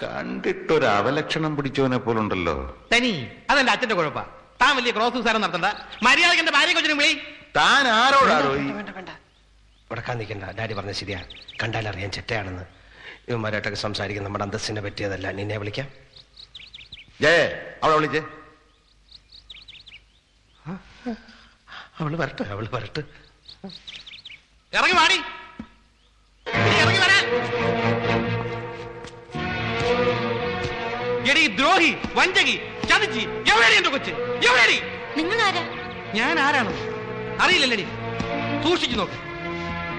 കണ്ടിട്ടൊരു അവലക്ഷണം പിടിച്ചവനെ പോലുണ്ടല്ലോ. തനി അതെന്റെ അച്ഛന്റെ കുഴപ്പ. താൻ വലിയ ക്രോസ് വിസാരം നടത്തണ്ട. മര്യാദക്ക് എന്റെ ഭാര്യ കൊച്ചിനും വിളി. താൻ ആരോടാണോ? ഉടക്കാൻ നിൽക്കണ്ട. ഡാഡി പറഞ്ഞ ശരിയാ. കണ്ടാലറിയാൻ ചെറ്റയാണെന്ന്. ഇവന്മാരായിട്ടൊക്കെ സംസാരിക്കുന്ന നമ്മുടെ അന്തസ്സിനെ പറ്റിയതല്ല. നിന്നെ വിളിക്കാം. ജയ അവളെ വിളിച്ചേ. അവള് വരട്ടെ. ഇറങ്ങി വാടി. ഇറങ്ങി വരാൻ. എടി ദ്രോഹി, വഞ്ചകി, ചതിച്ചി, എവിടെയാണ് എന്റെ കൊച്ച്? എവിടെയാണ്? നിങ്ങൾ ആരാ? ഞാൻ ആരാണോ അറിയില്ലല്ലേടി. സൂക്ഷിച്ചു നോക്ക്.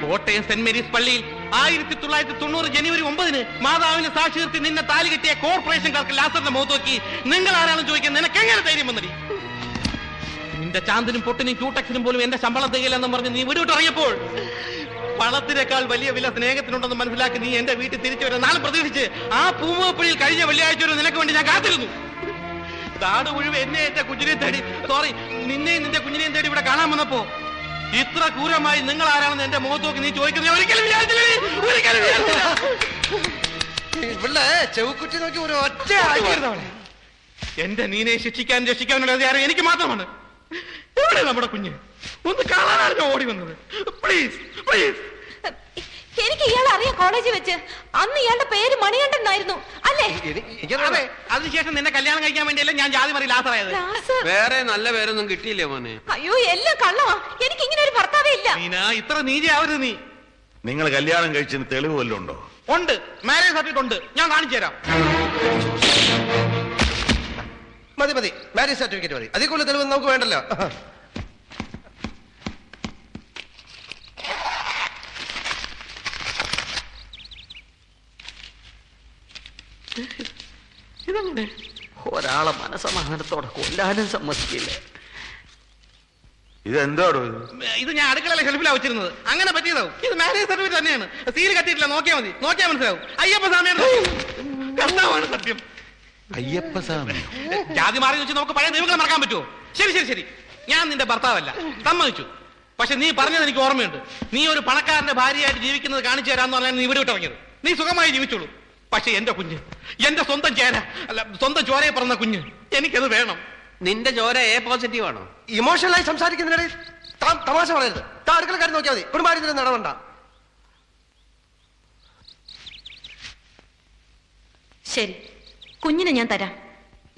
കോട്ടയം സെന്റ് മേരീസ് പള്ളിയിൽ 1990 ജനുവരി 9 മാതാവിന് സാക്ഷി നിർത്തി നിന്നെ താലി കെട്ടിയ കോർപ്പറേഷൻകാർക്ക് ലാസറിന്റെ മുഖത്ത് നോക്കി നിങ്ങൾ ആരാണെന്ന് ചോദിക്കാൻ നിനക്ക് എങ്ങനെ ധൈര്യം വന്നടി? നിന്റെ ചാന്തിനും പൊട്ടിനും ക്യൂടെക്സിനും പോലും എന്റെ ശമ്പളം തികയില്ലെന്ന് പറഞ്ഞ് നീ വിടുവിട്ട് ഇറങ്ങിയപ്പോൾ പണത്തിനേക്കാൾ വലിയ വില സ്നേഹത്തിനുണ്ടെന്ന് മനസ്സിലാക്കി നീ എന്റെ വീട്ടിൽ തിരിച്ചു വരാൻ നാളെ പ്രതീക്ഷിച്ച് ആ പൂമുഖപ്പള്ളിയിൽ കഴിഞ്ഞ വെള്ളിയാഴ്ച ഒരു നിനക്ക് വേണ്ടി ഞാൻ കാത്തിരുന്നു. നാട് മുഴുവൻ എന്നെ എന്റെ കുഞ്ഞിനെയും തേടി, സോറി നിന്നെയും നിന്റെ കുഞ്ഞിനെയും തേടി ഇവിടെ കാണാൻ വന്നപ്പോ ഇത്ര ക്രൂരമായി നിങ്ങൾ ആരാണെന്ന് എന്റെ മുഖത്ത് നോക്കി നീ ചോദിക്കുന്നത് ഒരിക്കലും വിചാരിച്ചില്ല. ചെവുക്കുറ്റി നോക്കി ഒരു ഒറ്റ എന്റെ നീനെ ശിക്ഷിക്കാൻ രക്ഷിക്കാനുള്ള അധികാരം എനിക്ക് മാത്രമാണ്. എവിടെ നമ്മുടെ കുഞ്ഞ്? ഒന്ന് കാണാനാണ് ഞാൻ ഓടി വന്നത്. Please please. എനിക്ക് ഇയാളെ അറിയാം. കോളേജിൽ വെച്ച് അന്ന് ഇയാളുടെ പേര് മണികണ്ഠൻ എന്നായിരുന്നു അല്ലേ? അതെ. അതിനുശേഷം നിന്നെ കല്യാണം കഴിക്കാൻ വേണ്ടിയല്ല ഞാൻ ജാതി മറി ലാസറായത്. വേറെ നല്ല പേരൊന്നും കിട്ടിയില്ലേ മോനെ? അയ്യോ എല്ലാം കള്ളമാ. എനിക്ക് ഇങ്ങനെ ഒരു ഭർത്താവേ ഇല്ല. നീന ഇത്ര നീതിയാവരുത് നീ. നിങ്ങൾ കല്യാണം കഴിച്ചതിന് തെളിവ് വല്ലതും ഉണ്ടോ? ഉണ്ട്. മാരേജ് സർട്ടിഫിക്കറ്റ് ഉണ്ട്. ഞാൻ കാണിച്ചു തരാം. മതി. മാരേജ് സർട്ടിഫിക്കറ്റ് മതി. അതിൽ കൂടുതൽ തെളിവ് നമുക്ക് വേണ്ടല്ലോ. ഇതങ്ങനെ ഒരാളെ മനസമാധാനത്തോടെ കൊല്ലാനും സമ്മതിക്കില്ല. ഇതെന്തോടോ? ഇത് ഞാൻ അടുക്കളയിലെ ഷെൽഫിലാണ് വെച്ചിരുന്നത്. അങ്ങനെ പറ്റിയതാവും. ഇത് മാരേജ് സർട്ടിഫിക്കറ്റ് തന്നെയാണ്. സീൽ കട്ടിയിട്ടില്ല. നോക്കിയാൽ മതി. നോക്കിയാൽ മനസ്സിലാവും. അയ്യപ്പസ്വാമിയാണ് കർത്താവാണ് സത്യം. അയ്യപ്പസ്വാമി ജാതി മാറി വെച്ച് നമുക്ക് പഴയ ദൈവങ്ങളെ മറക്കാൻ പറ്റുമോ? ശരി. ഞാൻ നിന്റെ ഭർത്താവല്ല, സമ്മതിച്ചു. പക്ഷെ നീ പറഞ്ഞത് എനിക്ക് ഓർമ്മയുണ്ട്. നീ ഒരു പണക്കാരന്റെ ഭാര്യയായിട്ട് ജീവിക്കുന്നത് കാണിച്ചു തരാന്ന് പറഞ്ഞാൽ നീ ഇവിടെ വിട്ടിറങ്ങിയത്. നീ സുഖമായി ജീവിച്ചോളൂ. പക്ഷെ എന്റെ കുഞ്ഞ്, എന്റെ സ്വന്തം ചേര അല്ല സ്വന്തം ചോരയെ പറഞ്ഞ കുഞ്ഞ്, എനിക്കത് വേണം. നിന്റെ ചോര എ പോസിറ്റീവ് ആണോ? ഇമോഷണലായി സംസാരിക്കുന്നതിനിടയിൽ തമാശ പറയരുത്. അടുക്കളക്കാരി നോക്കിയാൽ മതി. കുടുംബാര്യത്തിന് നടവണ്ട. ശരി, കുഞ്ഞിനെ ഞാൻ തരാം.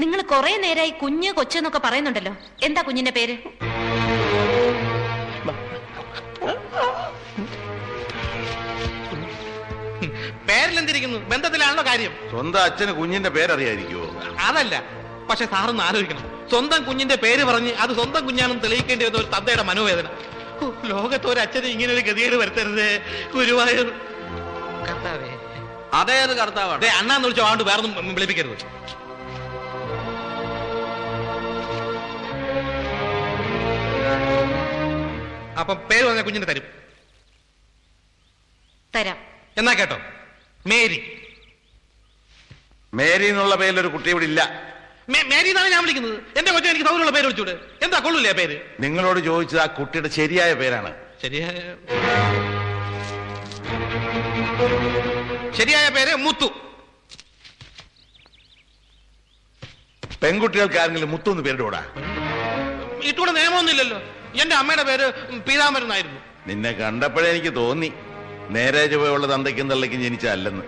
നിങ്ങൾ കുറെ നേരമായി കുഞ്ഞ് കൊച്ചെന്നൊക്കെ പറയുന്നുണ്ടല്ലോ. എന്താ കുഞ്ഞിന്റെ പേര്? പേരിലെന്തിരിക്കുന്നു? ബന്ധത്തിലാണല്ലോ കാര്യം. സ്വന്തം അച്ഛന് കുഞ്ഞിന്റെ പേരറിയായിരിക്കുമോ? അതല്ല. പക്ഷെ സാറൊന്ന് ആലോചിക്കണം. സ്വന്തം കുഞ്ഞിന്റെ പേര് പറഞ്ഞ് അത് സ്വന്തം കുഞ്ഞാണെന്ന് തെളിയിക്കേണ്ടി വരുന്ന ഒരു തന്തയുടെ മനോവേദന. ലോകത്ത് ഒരു അച്ഛന് ഇങ്ങനെ ഒരു ഗതികേട് വരുത്തരുത് ഗുരുവായൂർ കർത്താവേ. അതേത് കർത്താവാണ്? അണ്ണാന്ന് വിളിച്ചോ. ആണ്ട് വേറൊന്നും വിളിപ്പിക്കരുത്. അപ്പം പേര് പറഞ്ഞ കുഞ്ഞിനെ തരാം. എന്നാ കേട്ടോ, മേരി. മേരി എന്നുള്ള പേരിലൊരു കുട്ടി ഇവിടെ ഇല്ല. മേരി എന്നാണ് ഞാൻ വിളിക്കുന്നത്. എന്റെ കൊച്ചു എനിക്ക് സൗകര്യമുള്ള പേര് വിളിച്ചൂടെ? എന്താ കൊള്ളൂല്ലേ ആ പേര്? നിങ്ങളോട് ചോദിച്ചത് ആ കുട്ടിയുടെ ശരിയായ പേരാണ്. ശരിയായ പേര് മുത്തു. പെൺകുട്ടികൾക്ക് ആരെങ്കിലും മുത്തു എന്ന് പേരിടൂടാ? ഇട്ടൂടെ നിയമമൊന്നുമില്ലല്ലോ. എന്റെ അമ്മയുടെ പേര് പീതാമരനായിരുന്നു. നിന്നെ കണ്ടപ്പോഴേ എനിക്ക് തോന്നി നേരെ ചുവയുള്ള തന്തയ്ക്കും തള്ളയ്ക്കും ജനിച്ചല്ലെന്ന്.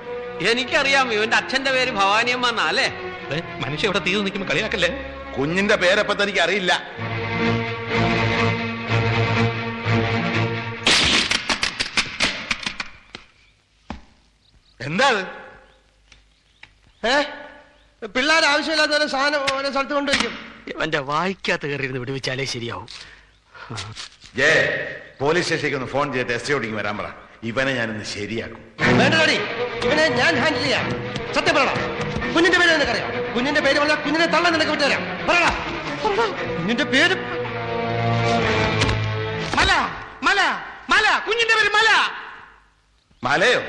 എനിക്കറിയാം. ഇവന്റെ അച്ഛന്റെ പേര് ഭവാനിയമ്മ എന്നാ അല്ലേ? മനുഷ്യ ഇവിടെ തീർന്നു നിൽക്കുമ്പോ കളിയാക്കല്ലേ. കുഞ്ഞിന്റെ പേരപ്പ തനിക്ക് അറിയില്ല. എന്താ പിള്ളേർ ആവശ്യമില്ലാത്ത സാധനം ഓരോ സ്ഥലത്ത് കൊണ്ടുവയ്ക്കും. ഇവന്റെ വായിക്കാത്ത കയറിയിരുന്ന് വിടുവിച്ചാലേ ശരിയാവും. ജയ പോലീസ് സ്റ്റേഷനിലേക്ക് ഒന്ന് ഫോൺ ചെയ്തിട്ട് എസ് ഐ വരാൻ പറ. ഇവനെ ഞാനിന്ന് ശരിയാക്കും. വേണ്ടടി, ഇവനെ ഞാൻ ഹാൻഡിൽ ചെയ്യാം. സത്യം പറയണം. കുഞ്ഞിന്റെ പേര് നിനക്കറിയാം? കുഞ്ഞിന്റെ പേര് പറഞ്ഞാൽ കുഞ്ഞിനെ തള്ളാൻ നിനക്ക് വിട്ടുതരാം. പറയടാ കുഞ്ഞിന്റെ പേര്. മല മല മല. കുഞ്ഞിന്റെ പേര് മല. മലയോ?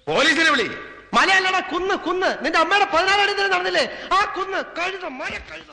പോലീസിനെ വിളി. മലയല്ലടാ, കുന്ന്. നിന്റെ അമ്മയുടെ 14 അടി നടന്നില്ലേ ആ കുന്ന്. കഴുത, മഴ കഴുത.